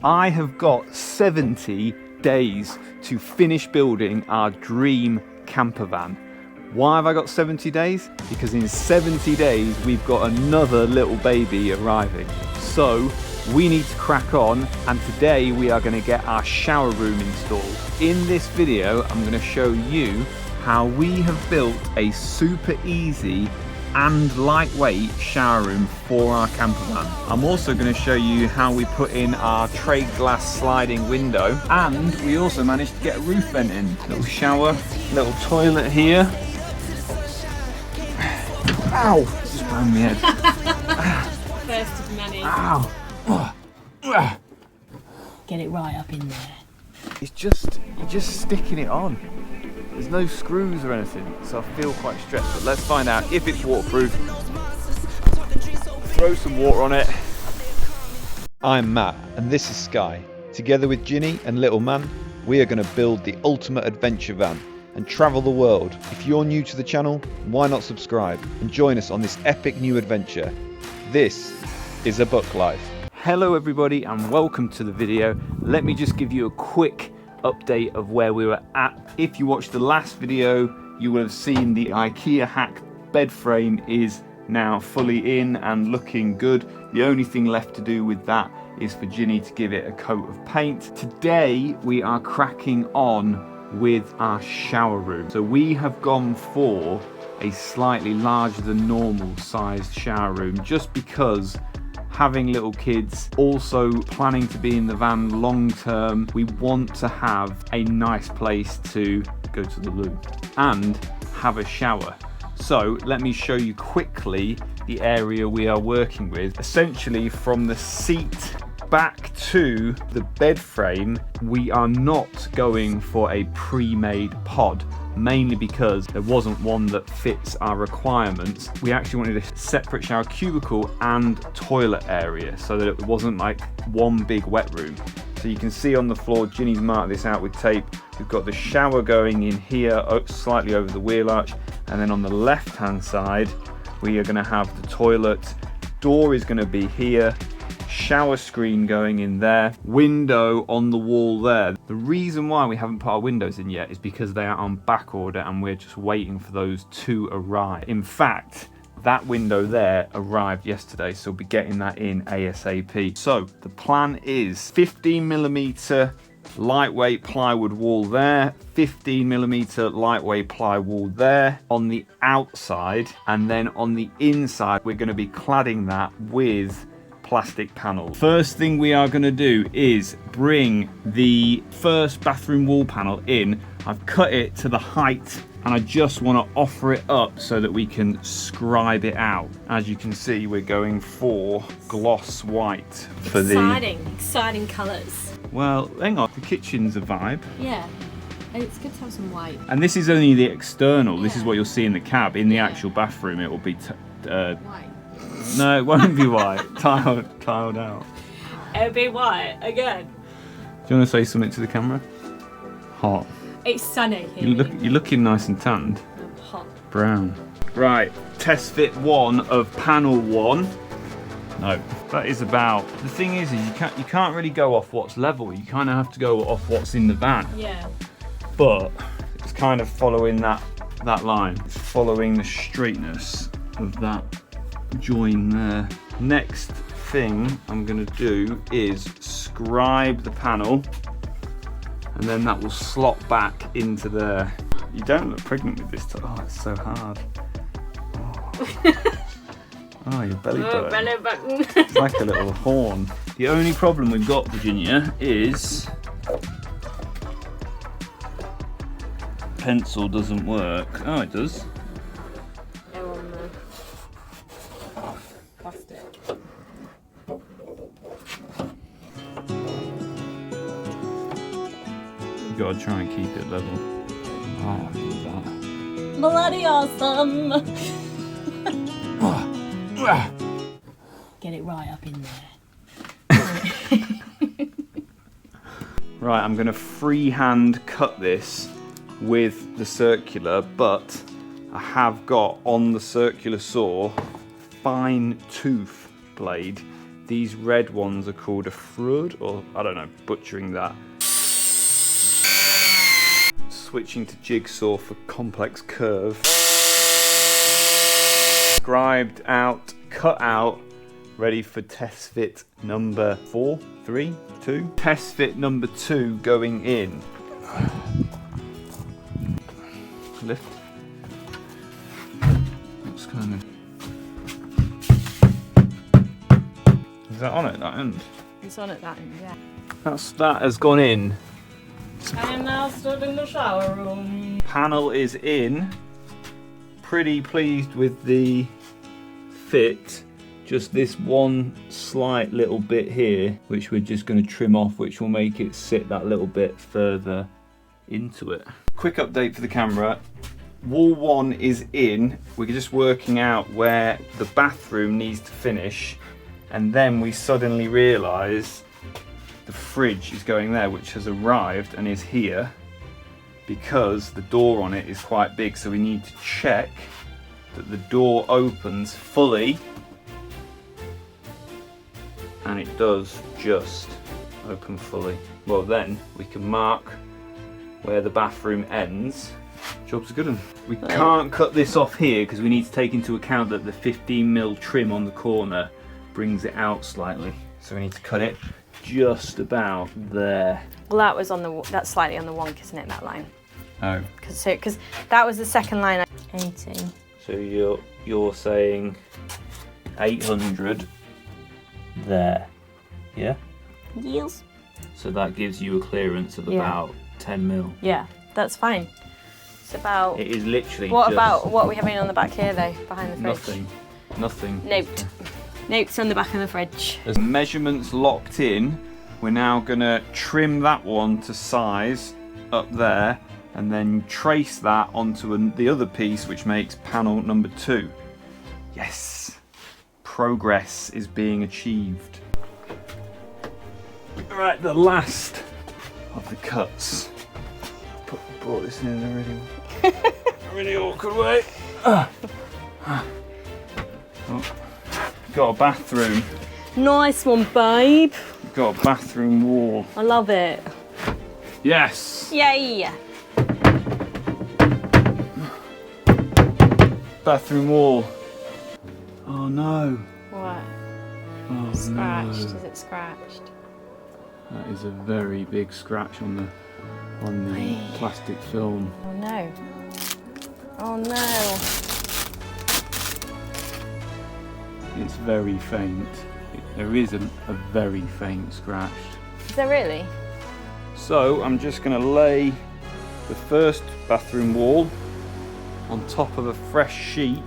I have got 70 days to finish building our dream camper van. Why have I got 70 days? Because in 70 days we've got another little baby arriving. So we need to crack on, and today we are going to get our shower room installed. In this video I'm going to show you how we have built a super easy and lightweight shower room for our camper van. I'm also going to show you how we put in our trade glass sliding window, and we also managed to get a roof vent in. Little shower, little toilet here. Ow! Just banged my head. First of many. Ow! Get it right up in there. You're just sticking it on. There's no screws or anything, so I feel quite stressed. But let's find out if it's waterproof. Throw some water on it. I'm Matt, and this is Sky. Together with Ginny and Little Man, we are going to build the ultimate adventure van and travel the world. If you're new to the channel, why not subscribe and join us on this epic new adventure? This is A Book Life. Hello everybody and welcome to the video. Let me just give you a quick update of where we were at. If you watched the last video, you will have seen the IKEA hack bed frame is now fully in and looking good. The only thing left to do with that is for Ginny to give it a coat of paint. Today we are cracking on with our shower room. So we have gone for a slightly larger than normal sized shower room just because having little kids, also planning to be in the van long term, we want to have a nice place to go to the loo and have a shower. So let me show you quickly the area we are working with. Essentially from the seat back to the bed frame, we are not going for a pre-made pod, mainly because there wasn't one that fits our requirements. We actually wanted a separate shower cubicle and toilet area so that it wasn't like one big wet room. So you can see on the floor, Ginny's marked this out with tape. We've got the shower going in here, slightly over the wheel arch, and then on the left hand side we are going to have the toilet. Door is going to be here, shower screen going in there, window on the wall there. The reason why we haven't put our windows in yet is because they are on back order and we're just waiting for those to arrive. In fact, that window there arrived yesterday, so we'll be getting that in ASAP. So the plan is 15mm lightweight plywood wall there, 15mm lightweight ply wall there on the outside, and then on the inside we're going to be cladding that with plastic panels. First thing we are going to do is bring the first bathroom wall panel in. I've cut it to the height and I just want to offer it up so that we can scribe it out. As you can see, we're going for gloss white for exciting colours. Well, hang on, the kitchen's a vibe. Yeah, it's good to have some white. And this is only the external. Yeah. This is what you'll see in the cab. In the actual bathroom it will be White. no, it won't be white. tiled out. It'll be white again. Do you want to say something to the camera? Hot. It's sunny here. You're looking nice and tanned. I'm hot. Brown. Right, test fit 1 of panel 1. No, that is about. The thing is you can't really go off what's level. You kind of have to go off what's in the van. Yeah. But it's kind of following that line. It's following the straightness of that join there. Next thing I'm going to do is scribe the panel, and then that will slot back into there. You don't look pregnant with this. Oh, it's so hard. Oh, your belly button. Belly button. It's like a little horn. The only problem we've got, Virginia, is pencil doesn't work. Oh, it does. You gotta try and keep it level. Oh, look at that. Bloody awesome. Get it right up in there. Right, I'm gonna freehand cut this with the circular, but I have got on the circular saw fine tooth blade These red ones are called a frud, or I don't know, butchering that. Switching to jigsaw for complex curve. Scribed out, cut out, ready for test fit number 4, 3, 2. Test fit number 2 going in. Lift. What's kind of... Is that on at that end? It's on at that end, yeah. That has gone in. I am now stood in the shower room. Panel is in. Pretty pleased with the fit. Just this one slight little bit here, which we're just going to trim off, which will make it sit that little bit further into it. Quick update for the camera. Wall 1 is in. We're just working out where the bathroom needs to finish, and then we suddenly realise the fridge is going there, which has arrived and is here because the door on it is quite big, so we need to check that the door opens fully, and it does just open fully. Well, then we can mark where the bathroom ends. Job's a good one. We can't cut this off here because we need to take into account that the 15mm trim on the corner brings it out slightly, so we need to cut it just about there. Well, that was on the, that's slightly on the wonk, isn't it, that line? Oh. Because that was the second line. 80. So you're saying 800 there, yeah? Yes. So that gives you a clearance of about 10mm. Yeah, that's fine. It's about... It is literally What just about what are we having on the back here, though, behind the fridge? Nothing. Note. Notes on the back of the fridge. As measurements locked in, we're now going to trim that one to size up there, and then trace that onto the other piece, which makes panel number 2. Yes! Progress is being achieved. Right, the last of the cuts. Brought this in a really awkward way. Oh. Got a bathroom. Nice one, babe. Got a bathroom wall. I love it. Yes! Yay! Bathroom wall. Oh no. What? Oh Scratched. no. Is it scratched? That is a very big scratch on the plastic film. Oh no. Oh no. It's very faint. There is a very faint scratch. Is there really? So I'm just going to lay the first bathroom wall on top of a fresh sheet.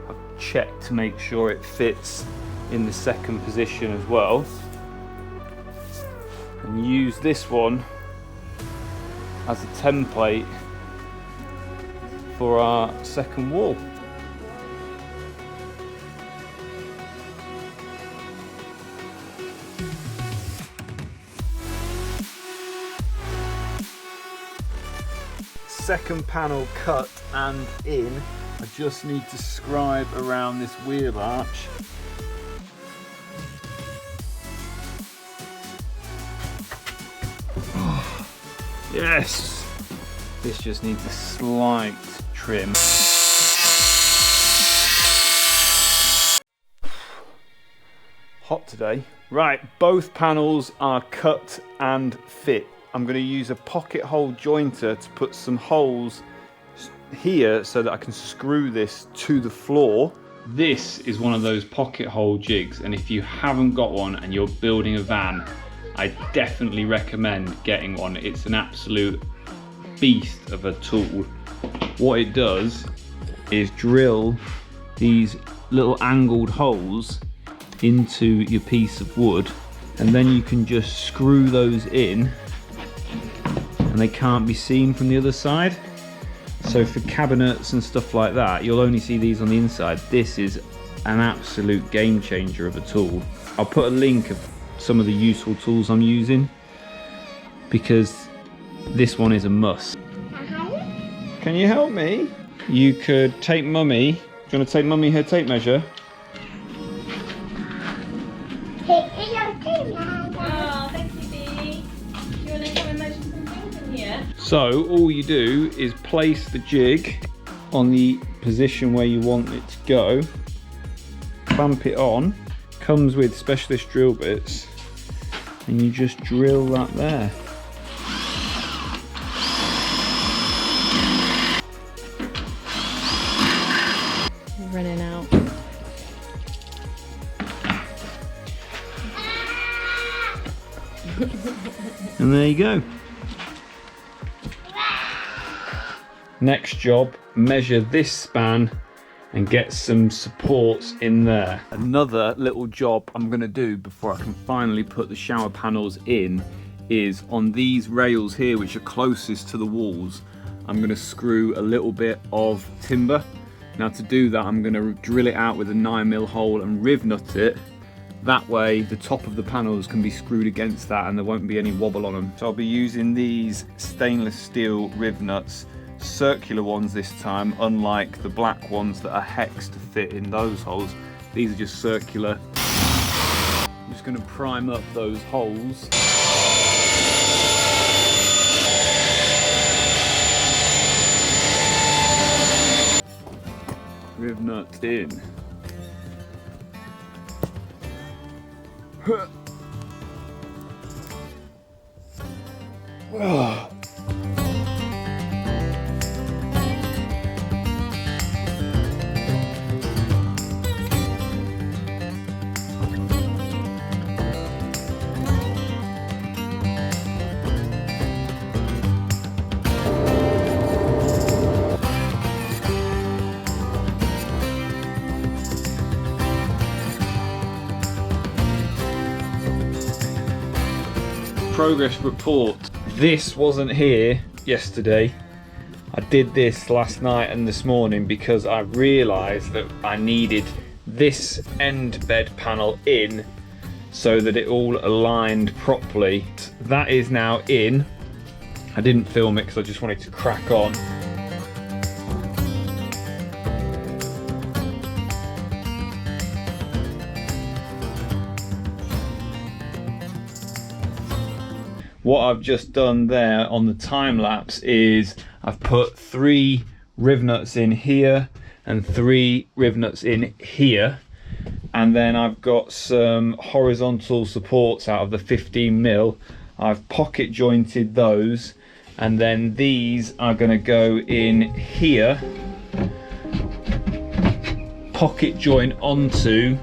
I've checked to make sure it fits in the second position as well. And use this one as a template for our second wall. Second panel cut and in. I just need to scribe around this wheel arch. Oh, yes! This just needs a slight trim. Hot today. Right, both panels are cut and fit. I'm going to use a pocket hole jointer to put some holes here so that I can screw this to the floor. This is one of those pocket hole jigs, and if you haven't got one and you're building a van, I definitely recommend getting one. It's an absolute beast of a tool. What it does is drill these little angled holes into your piece of wood, and then you can just screw those in and they can't be seen from the other side. So for cabinets and stuff like that, you'll only see these on the inside. This is an absolute game changer of a tool. I'll put a link of some of the useful tools I'm using, because this one is a must. Can you help me? You could take mummy. Do you want to take mummy her tape measure? So all you do is place the jig on the position where you want it to go, clamp it on, comes with specialist drill bits, and you just drill that there. Running out. And there you go. Next job, measure this span and get some supports in there. Another little job I'm gonna do before I can finally put the shower panels in is on these rails here, which are closest to the walls, I'm gonna screw a little bit of timber. Now to do that, I'm gonna drill it out with a 9mm hole and RIVNUT it. That way the top of the panels can be screwed against that and there won't be any wobble on them. So I'll be using these stainless steel RIVNUTs, circular ones this time, unlike the black ones that are hex to fit in those holes. These are just circular. I'm just going to prime up those holes. RIVNUT in. Oh. Progress report. This wasn't here yesterday. I did this last night and this morning because I realised that I needed this end bed panel in so that it all aligned properly. That is now in. I didn't film it because I just wanted to crack on. What I've just done there on the time lapse is I've put 3 RIVNUTs in here and 3 RIVNUTs in here, and then I've got some horizontal supports out of the 15mm. I've pocket jointed those, and then these are going to go in here, pocket joint onto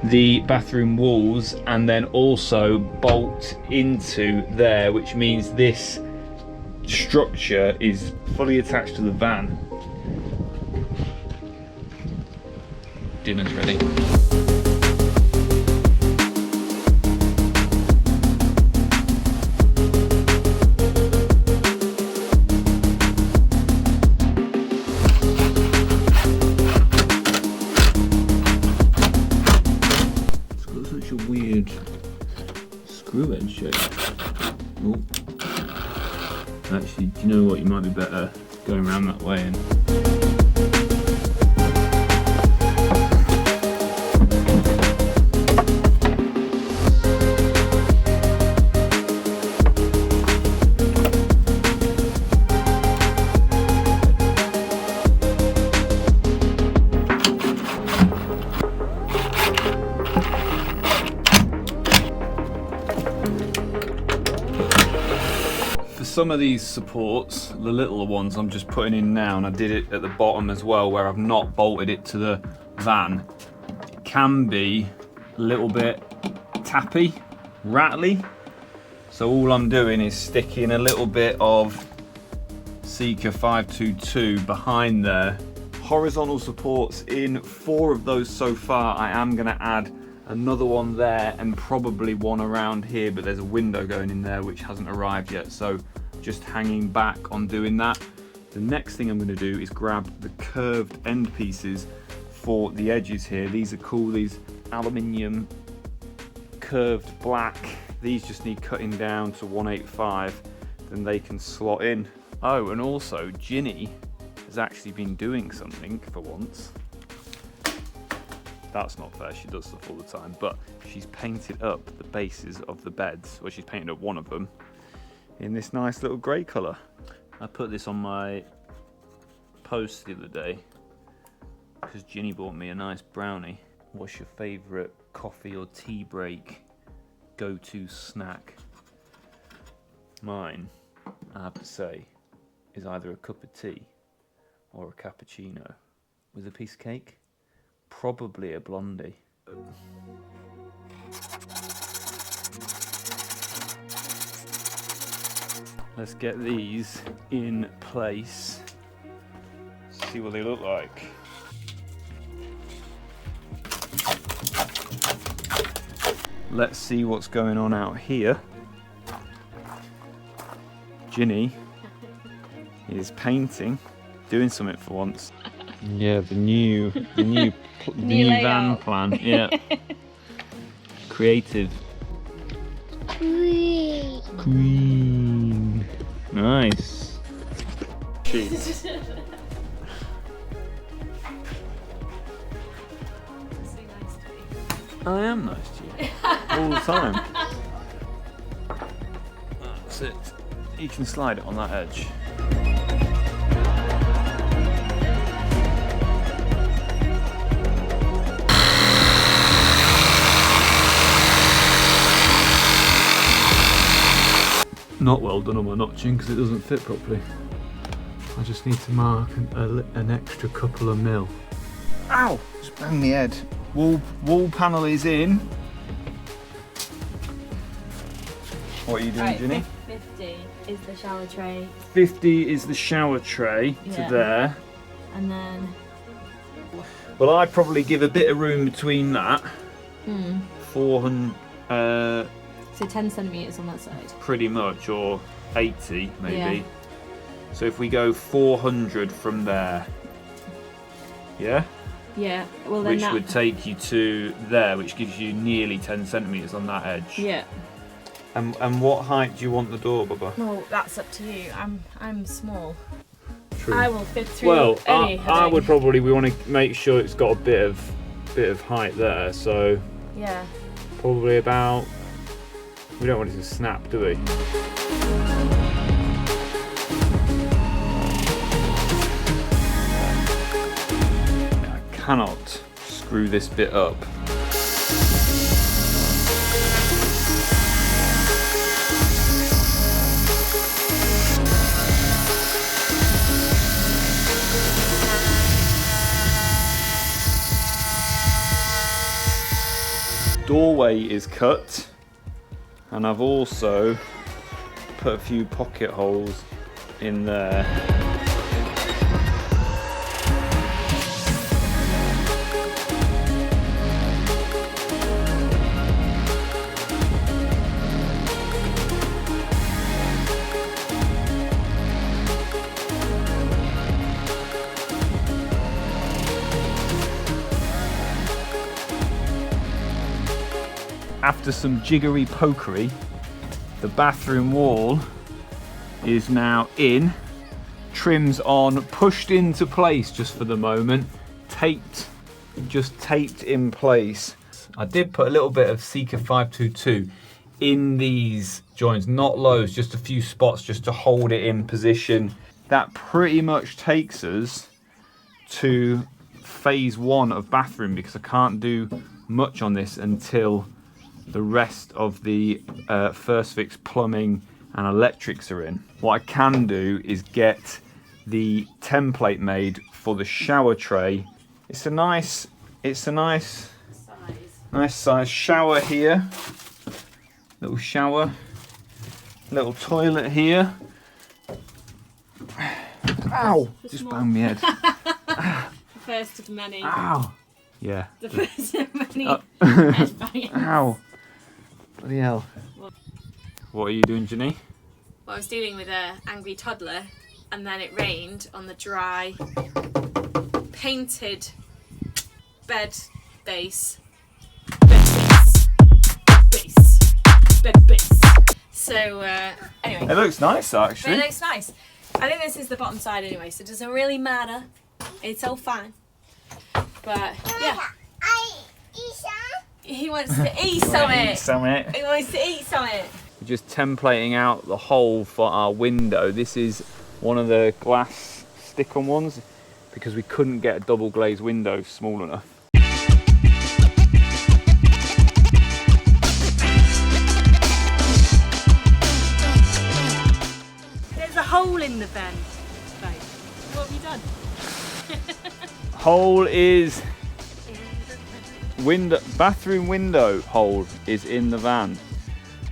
the bathroom walls, and then also bolt into there, which means this structure is fully attached to the van. Dinner's ready. Weird screw edge shape. Oh. Actually, do you know what? You might be better going around that way and some of these supports, the littler ones, I'm just putting in now, and I did it at the bottom as well where I've not bolted it to the van. It can be a little bit tappy, rattly, so all I'm doing is sticking a little bit of Seeker 522 behind there. Horizontal supports in 4 of those so far. I am going to add another one there and probably one around here, but there's a window going in there which hasn't arrived yet, so just hanging back on doing that. The next thing I'm going to do is grab the curved end pieces for the edges here. These are cool, these aluminium curved black. These just need cutting down to 185, then they can slot in. Oh, and also Ginny has actually been doing something for once. That's not fair, she does stuff all the time, but she's painted up the bases of the beds, well, she's painted up one of them in this nice little grey colour. I put this on my post the other day because Ginny bought me a nice brownie. What's your favourite coffee or tea break go-to snack? Mine, I have to say, is either a cup of tea or a cappuccino with a piece of cake. Probably a blondie. Let's get these in place. See what they look like. Let's see what's going on out here. Ginny is painting, doing something for once. Yeah, the new van plan. Yeah, creative. Green. Nice. Cheese. I am nice to you all the time. That's it. You can slide it on that edge. Not well done on my notching because it doesn't fit properly. I just need to mark an extra couple of mil. Ow! Just banged my head. Wall panel is in. What are you doing, Right, Ginny? 50 is the shower tray. 50 is the shower tray to there. And then... Well, I'd probably give a bit of room between that. 400... So 10 centimetres on that side. Pretty much, or 80 maybe. Yeah. So if we go 400 from there, yeah? Yeah, well then Which that... would take you to there, which gives you nearly 10 centimetres on that edge. Yeah. And what height do you want the door, Bubba? Well, that's up to you. I'm small. True. I will fit through Well, any I would probably, we want to make sure it's got a bit of height there, so yeah. probably about, we don't want it to snap, do we? I cannot screw this bit up. Doorway is cut, and I've also put a few pocket holes in there. After some jiggery pokery, the bathroom wall is now in, trims on, pushed into place just for the moment, just taped in place. I did put a little bit of Seeker 522 in these joints, not loads, just a few spots just to hold it in position. That pretty much takes us to phase 1 of bathroom, because I can't do much on this until the rest of the first fix plumbing and electrics are in. What I can do is get the template made for the shower tray. It's a nice size shower here. Little shower, little toilet here. Ow! Just banged my head. First of many. Ow! Yeah. The first of many. Ow! Bloody hell. What are you doing, Ginny? Well, I was dealing with an angry toddler, and then it rained on the dry, painted bed base. So, anyway. It looks nice, actually. It looks nice. I think this is the bottom side anyway, so it doesn't really matter. It's all fine. But, yeah. He wants to eat something. He wants to eat something. We're just templating out the hole for our window. This is one of the glass stick-on ones because we couldn't get a double glazed window small enough. There's a hole in the van. Babe, what have you done? Hole is window, bathroom window hole is in the van.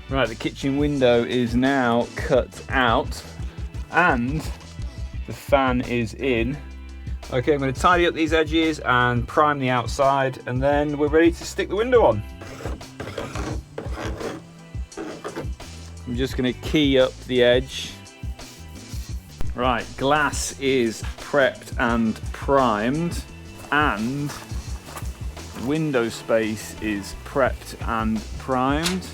Right, the kitchen window is now cut out and the fan is in. Okay, I'm going to tidy up these edges and prime the outside, and then we're ready to stick the window on. I'm just going to key up the edge. Right, glass is prepped and primed, and window space is prepped and primed.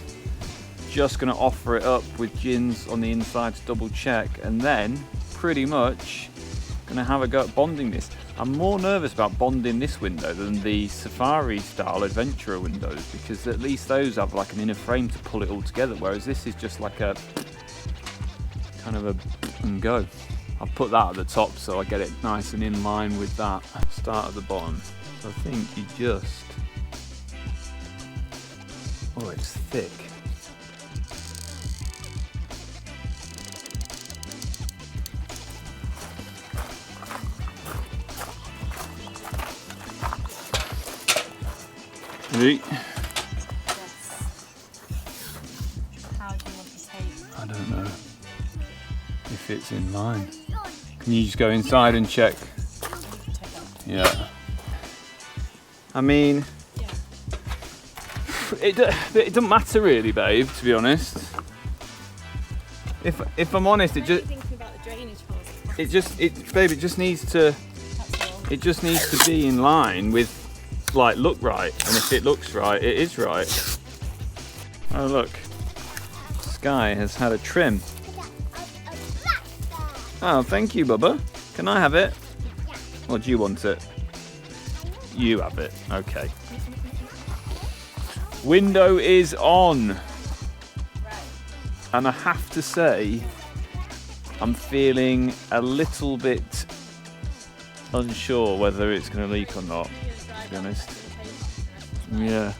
Just going to offer it up with gins on the inside to double check, and then pretty much going to have a go at bonding this. I'm more nervous about bonding this window than the safari style adventurer windows, because at least those have like an inner frame to pull it all together, whereas this is just like a kind of a and go. I'll put that at the top so I get it nice and in line with that. Start at the bottom. So I think you just, oh, it's thick. Ready? Yes. How do you want to take? I don't know if it's in line. Can you just go inside and check? Yeah. I mean, Yeah. it doesn't matter really, babe, to be honest. If I'm honest, I'm only thinking about the drainage holes. babe, it just needs to, That's all. it just needs to be in line with, like, look right, and if it looks right, it is right. Oh look, Sky has had a trim. Oh, thank you, Bubba. Can I have it? Or do you want it? You have it. Okay. Window is on. Right. And I have to say, I'm feeling a little bit unsure whether it's going to leak or not, to be honest. Yeah.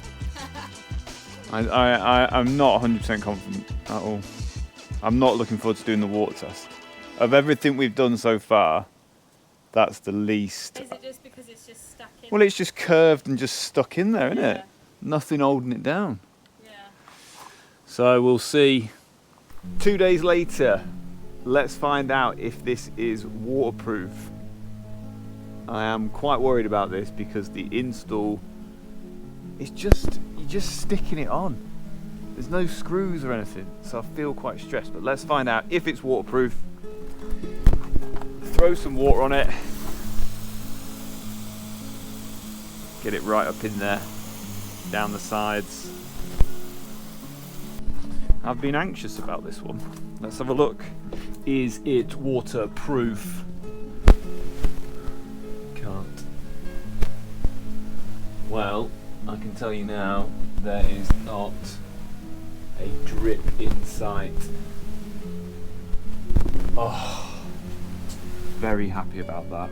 I'm not 100% confident at all. I'm not looking forward to doing the water test. Of everything we've done so far, that's the least. Is it just because it's just stuck in? Well, it's just curved and just stuck in there, isn't Yeah. it? Nothing holding it down. Yeah. So we'll see. 2 days later, let's find out if this is waterproof. I am quite worried about this because the install is just, you're just sticking it on. There's no screws or anything, so I feel quite stressed. But let's find out if it's waterproof. Throw some water on it. Get it right up in there, down the sides. I've been anxious about this one. Let's have a look. Is it waterproof? Can't. Well, I can tell you now, there is not a drip in sight. Oh, very happy about that.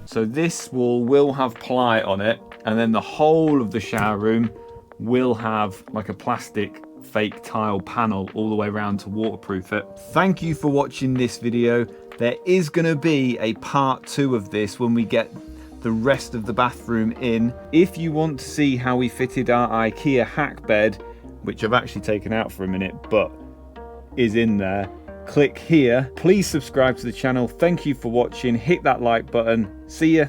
So this wall will have ply on it, and then the whole of the shower room will have like a plastic fake tile panel all the way around to waterproof it. Thank you for watching this video. There is going to be a part 2 of this when we get the rest of the bathroom in. If you want to see how we fitted our IKEA hack bed, which I've actually taken out for a minute but is in there, click here. Please subscribe to the channel. Thank you for watching. Hit that like button. See ya.